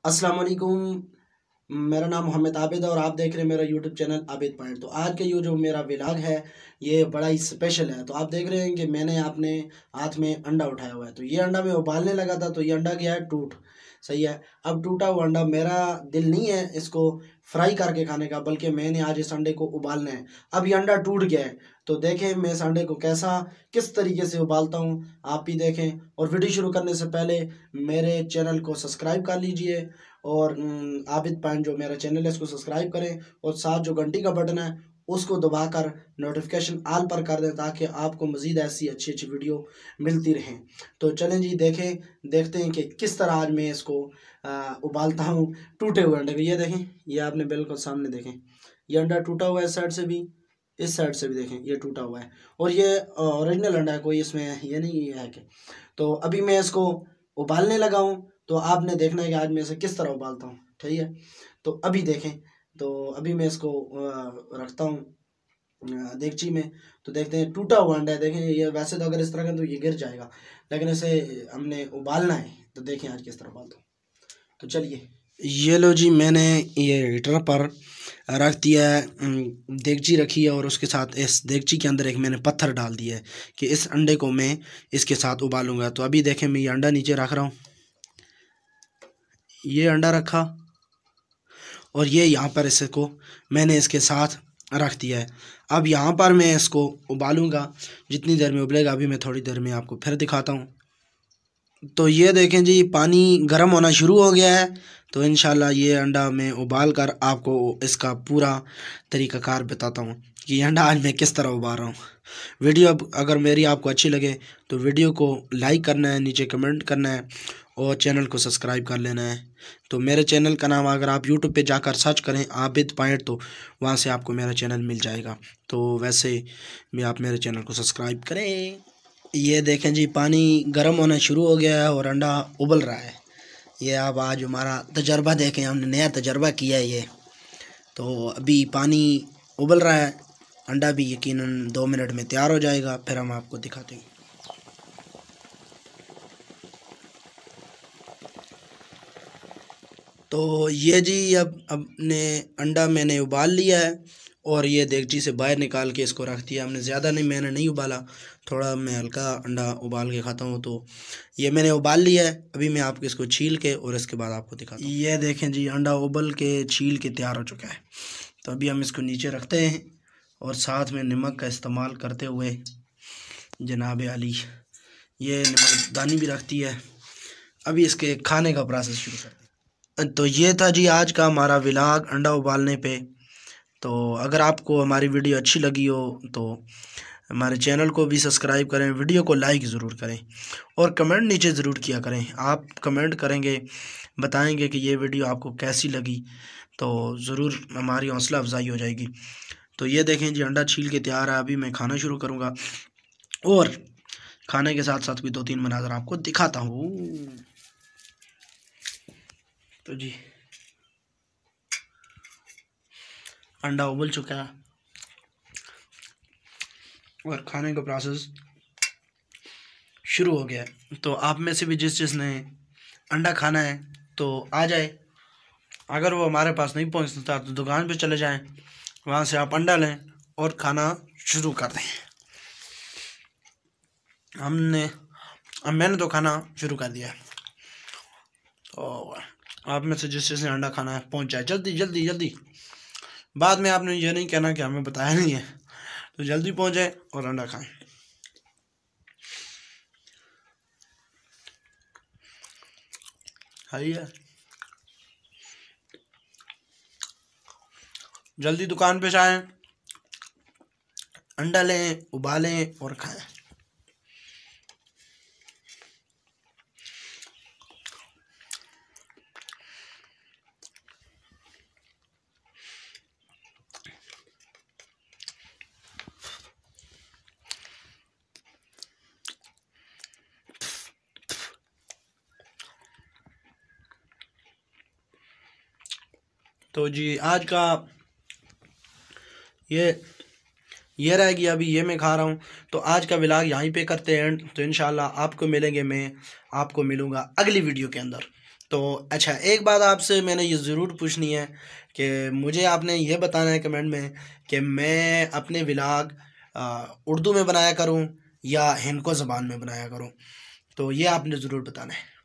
अस्सलाम वालेकुम। मेरा नाम मोहम्मद आबिद है और आप देख रहे हैं मेरा यूट्यूब चैनल आबिद पॉइंट। तो आज का ये जो मेरा व्लॉग है ये बड़ा ही स्पेशल है। तो आप देख रहे हैं कि मैंने अपने हाथ में अंडा उठाया हुआ है। तो ये अंडा मैं उबालने लगा था तो ये अंडा गया है टूट। सही है। अब टूटा हुआ अंडा, मेरा दिल नहीं है इसको फ्राई करके खाने का, बल्कि मैंने आज इस अंडे को उबालना है। अब ये अंडा टूट गया है तो देखें मैं इस अंडे को किस तरीके से उबालता हूँ, आप भी देखें। और वीडियो शुरू करने से पहले मेरे चैनल को सब्सक्राइब कर लीजिए और आबिद पॉइंट जो मेरा चैनल है इसको सब्सक्राइब करें और साथ जो घंटी का बटन है उसको दबाकर नोटिफिकेशन ऑल पर कर दें ताकि आपको मज़ीद ऐसी अच्छी अच्छी वीडियो मिलती रहें। तो चलें जी, देखते हैं कि किस तरह आज मैं इसको उबालता हूँ टूटे हुए अंडे को। ये देखें, ये आपने बिल्कुल सामने देखें, ये अंडा टूटा हुआ है। इस साइड से भी, इस साइड से भी देखें ये टूटा हुआ है और ये ओरिजिनल अंडा है, कोई इसमें ये नहीं है कि। तो अभी मैं इसको उबालने लगा हूँ तो आपने देखना है कि आज मैं इसे किस तरह उबालता हूँ। ठीक है, तो अभी देखें। तो अभी मैं इसको रखता हूँ देगची में। तो देखते हैं, टूटा हुआ अंडा है। देखें ये वैसे तो अगर इस तरह का तो ये गिर जाएगा, लेकिन इसे हमने उबालना है। तो देखें आज किस तरह उबालता हूँ। तो चलिए, ये लो जी, मैंने ये हीटर पर रख दिया है, देगची रखी है और उसके साथ इस देगची के अंदर एक मैंने पत्थर डाल दिया है कि इस अंडे को मैं इसके साथ उबालूंगा। तो अभी देखें मैं ये अंडा नीचे रख रहा हूँ, ये अंडा रखा और ये यहाँ पर इसको मैंने इसके साथ रख दिया है। अब यहाँ पर मैं इसको उबालूंगा, जितनी देर में उबलेगा अभी मैं थोड़ी देर में आपको फिर दिखाता हूँ। तो ये देखें जी, पानी गर्म होना शुरू हो गया है। तो इंशाल्लाह ये अंडा मैं उबाल कर आपको इसका पूरा तरीक़ाकार बताता हूँ कि ये अंडा आज मैं किस तरह उबाल रहा हूँ। वीडियो अगर मेरी आपको अच्छी लगे तो वीडियो को लाइक करना है, नीचे कमेंट करना है और चैनल को सब्सक्राइब कर लेना है। तो मेरे चैनल का नाम अगर आप यूट्यूब पे जाकर सर्च करें आबिद पॉइंट तो वहाँ से आपको मेरा चैनल मिल जाएगा। तो वैसे भी आप मेरे चैनल को सब्सक्राइब करें। ये देखें जी, पानी गर्म होना शुरू हो गया है और अंडा उबल रहा है। ये आप आज हमारा तजर्बा देखें, हमने नया तजर्बा किया है ये। तो अभी पानी उबल रहा है, अंडा भी यकीनन 2 मिनट में तैयार हो जाएगा, फिर हम आपको दिखाते हैं। तो ये जी, अब अपने अंडा मैंने उबाल लिया है और ये देगची से बाहर निकाल के इसको रख दिया हमने। ज़्यादा नहीं, मैंने नहीं उबाला, थोड़ा मैं हल्का अंडा उबाल के खाता हूँ। तो ये मैंने उबाल लिया है, अभी मैं आपको इसको छील के और इसके बाद आपको दिखाता हूँ। ये देखें जी, अंडा उबल के छील के तैयार हो चुका है। तो अभी हम इसको नीचे रखते हैं और साथ में नमक का इस्तेमाल करते हुए जनाब अली ये नमक दानी भी रखती है। अभी इसके खाने का प्रोसेस शुरू करते हैं। तो ये था जी आज का हमारा व्लॉग अंडा उबालने पे। तो अगर आपको हमारी वीडियो अच्छी लगी हो तो हमारे चैनल को भी सब्सक्राइब करें, वीडियो को लाइक ज़रूर करें और कमेंट नीचे ज़रूर किया करें। आप कमेंट करेंगे, बताएंगे कि ये वीडियो आपको कैसी लगी, तो ज़रूर हमारी हौसला अफजाई हो जाएगी। तो ये देखें जी, अंडा छील के तैयार है। अभी मैं खाना शुरू करूँगा और खाने के साथ साथ भी 2-3 मनाज़र आपको दिखाता हूँ। तो जी, अंडा उबल चुका है और खाने का प्रोसेस शुरू हो गया है। तो आप में से भी जिसने अंडा खाना है तो आ जाए। अगर वो हमारे पास नहीं पहुंचता तो दुकान पे चले जाएं, वहाँ से आप अंडा लें और खाना शुरू कर दें। मैंने तो खाना शुरू कर दिया। तो आप में से जिसने अंडा खाना है पहुँच जाए, जल्दी जल्दी जल्दी। बाद में आपने ये नहीं कहना कि हमें बताया नहीं है, तो जल्दी पहुँचे और अंडा खाएं। है जल्दी दुकान पे जाएं, अंडा लें, उबालें और खाएं। तो जी आज का ये रह गया, अभी ये मैं खा रहा हूँ। तो आज का व्लॉग यहीं पे करते हैं। तो इंशाल्लाह आपको मिलूँगा अगली वीडियो के अंदर। तो अच्छा, एक बात आपसे मैंने ये ज़रूर पूछनी है कि मुझे आपने ये बताना है कमेंट में कि मैं अपने व्लॉग उर्दू में बनाया करूं या हिंदको ज़बान में बनाया करूं, तो ये आपने ज़रूर बताना है।